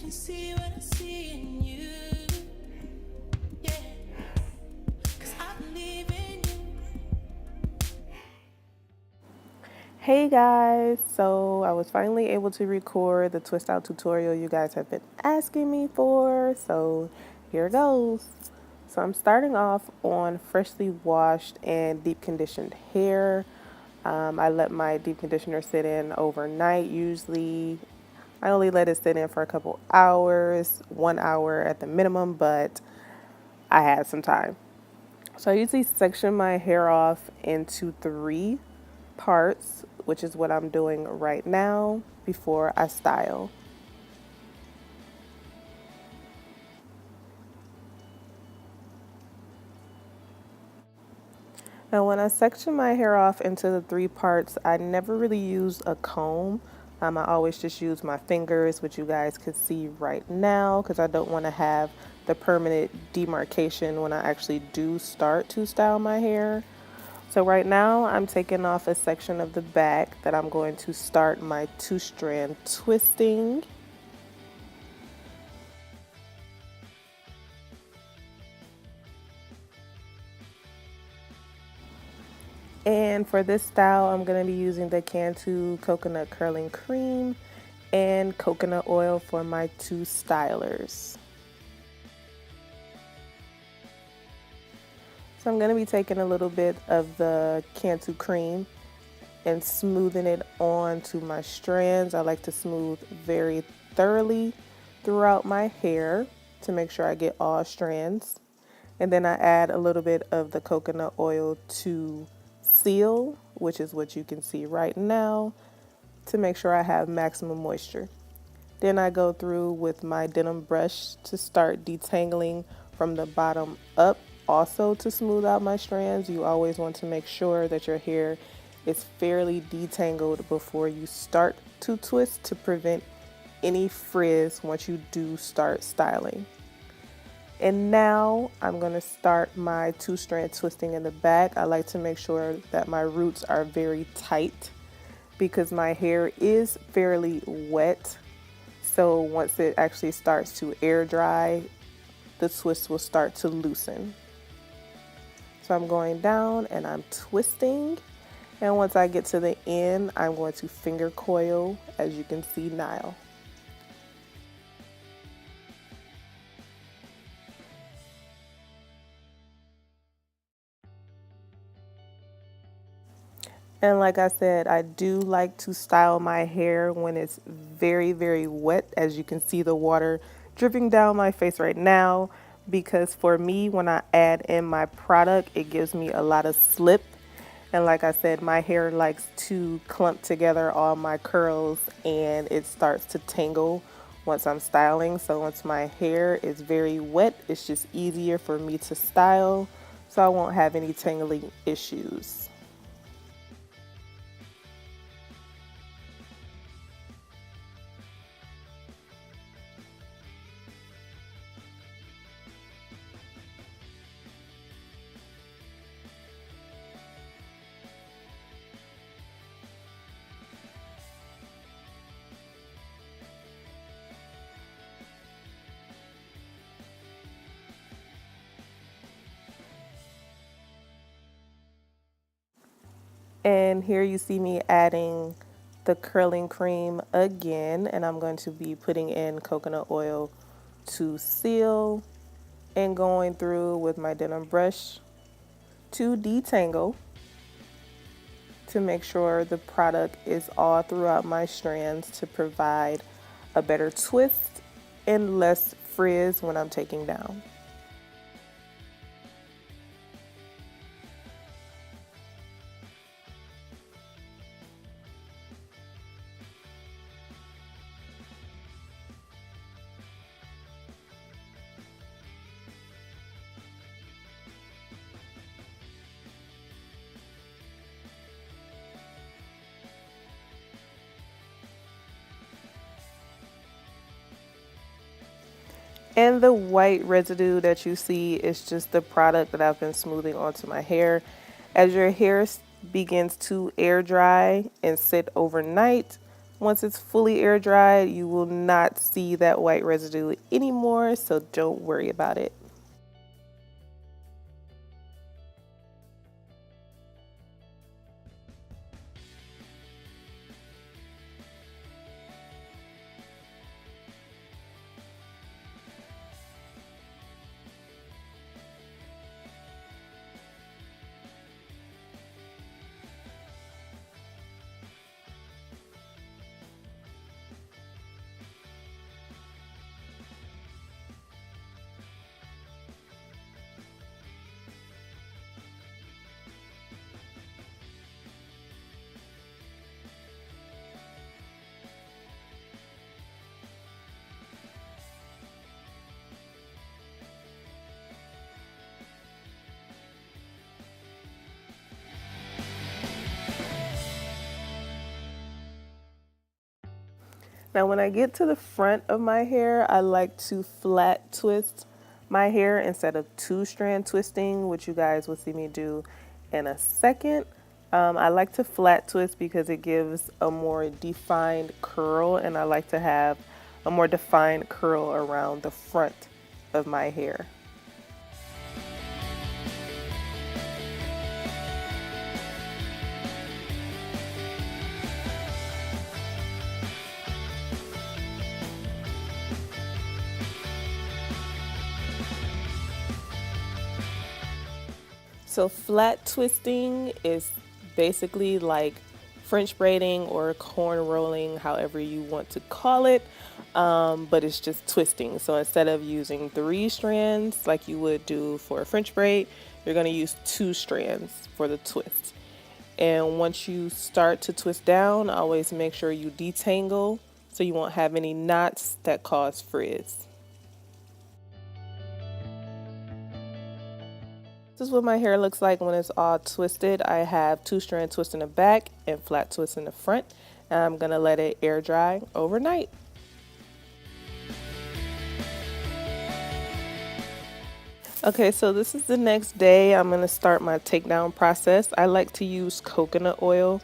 see what I see in you. Yeah, 'cause I believe in you. Hey guys, so I was finally able to record the twist out tutorial you guys have been asking me for, so here goes. So I'm starting off on freshly washed and deep conditioned hair. I let my deep conditioner sit in overnight. Usually I only let it sit in for a couple hours, 1 hour at the minimum, but I had some time. So I usually section my hair off into three parts, which is what I'm doing right now before I style. Now, when I section my hair off into the three parts, I never really use a comb. I always just use my fingers, which you guys can see right now, because I don't want to have the permanent demarcation when I actually do start to style my hair. So right now I'm taking off a section of the back that I'm going to start my two-strand twisting. And for this style, I'm going to be using the Cantu Coconut Curling Cream and coconut oil for my two stylers. So I'm going to be taking a little bit of the Cantu cream and smoothing it onto my strands. I like to smooth very thoroughly throughout my hair to make sure I get all strands. And then I add a little bit of the coconut oil to seal, which is what you can see right now, to make sure I have maximum moisture. Then I go through with my denim brush to start detangling from the bottom up, also to smooth out my strands. You always want to make sure that your hair is fairly detangled before you start to twist to prevent any frizz once you do start styling. And now I'm going to start my two-strand twisting in the back. I like to make sure that my roots are very tight because my hair is fairly wet. So once it actually starts to air dry, the twist will start to loosen. So I'm going down and I'm twisting. And once I get to the end, I'm going to finger coil, as you can see now. And like I said, I do like to style my hair when it's very, very wet. As you can see the water dripping down my face right now, because for me, when I add in my product, it gives me a lot of slip. And like I said, my hair likes to clump together all my curls and it starts to tangle once I'm styling. So once my hair is very wet, it's just easier for me to style, so I won't have any tangling issues. And here you see me adding the curling cream again, and I'm going to be putting in coconut oil to seal and going through with my denim brush to detangle to make sure the product is all throughout my strands to provide a better twist and less frizz when I'm taking down. And the white residue that you see is just the product that I've been smoothing onto my hair. As your hair begins to air dry and sit overnight, Once it's fully air dried, you will not see that white residue anymore, so don't worry about it. Now, when I get to the front of my hair, I like to flat twist my hair instead of two strand twisting, which you guys will see me do in a second. I like to flat twist because it gives a more defined curl, and I like to have a more defined curl around the front of my hair. So flat twisting is basically like French braiding or corn rolling, however you want to call it, but it's just twisting. So instead of using three strands like you would do for a French braid, you're going to use two strands for the twist. And once you start to twist down, always make sure you detangle so you won't have any knots that cause frizz. This is what my hair looks like when it's all twisted. I have two strand twist in the back and flat twist in the front. And I'm gonna let it air dry overnight. Okay, so this is the next day. I'm gonna start my takedown process. I like to use coconut oil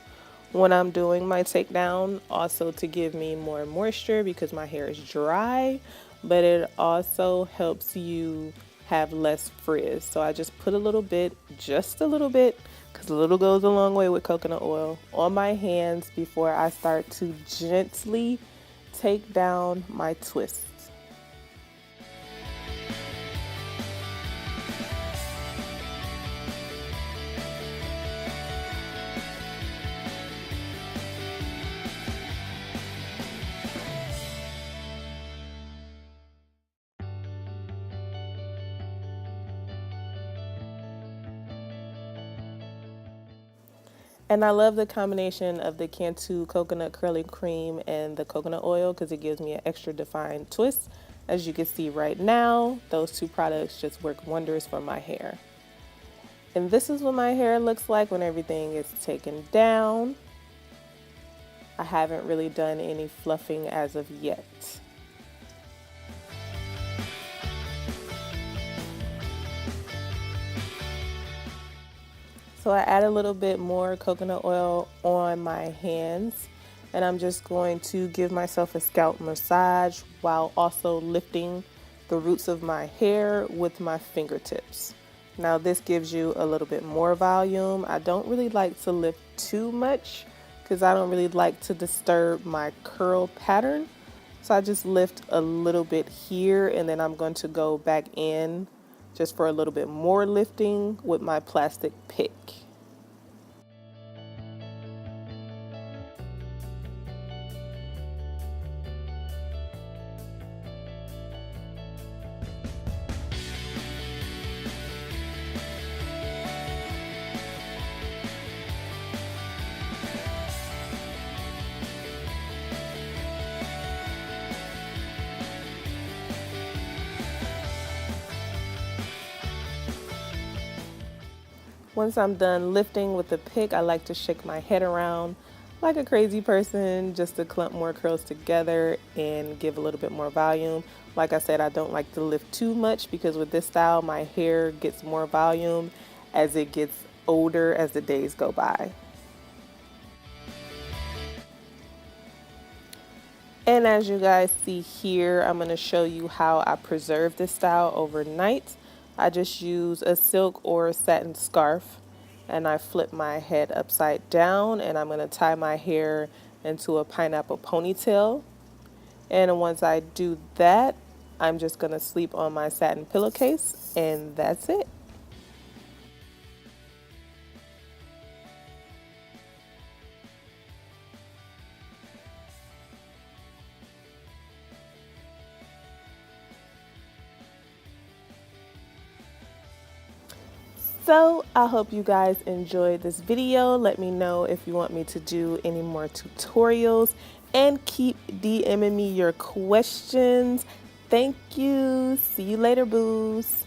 when I'm doing my takedown, also to give me more moisture because my hair is dry, but it also helps you have less frizz. So I just put a little bit, just a little bit, because a little goes a long way with coconut oil, on my hands before I start to gently take down my twists. And I love the combination of the Cantu coconut curling cream and the coconut oil because it gives me an extra defined twist. As you can see right now, those two products just work wonders for my hair. And this is what my hair looks like when everything is taken down. I haven't really done any fluffing as of yet. So I add a little bit more coconut oil on my hands, and I'm just going to give myself a scalp massage while also lifting the roots of my hair with my fingertips. Now this gives you a little bit more volume. I don't really like to lift too much because I don't really like to disturb my curl pattern. So I just lift a little bit here, and then I'm going to go back in just for a little bit more lifting with my plastic pick. Once I'm done lifting with the pick, I like to shake my head around like a crazy person just to clump more curls together and give a little bit more volume. Like I said, I don't like to lift too much because with this style, my hair gets more volume as it gets older as the days go by. And as you guys see here, I'm going to show you how I preserve this style overnight. I just use a silk or satin scarf and I flip my head upside down and I'm going to tie my hair into a pineapple ponytail. And once I do that, I'm just going to sleep on my satin pillowcase and that's it. So I hope you guys enjoyed this video. Let me know if you want me to do any more tutorials and keep DMing me your questions. Thank you. See you later, boos.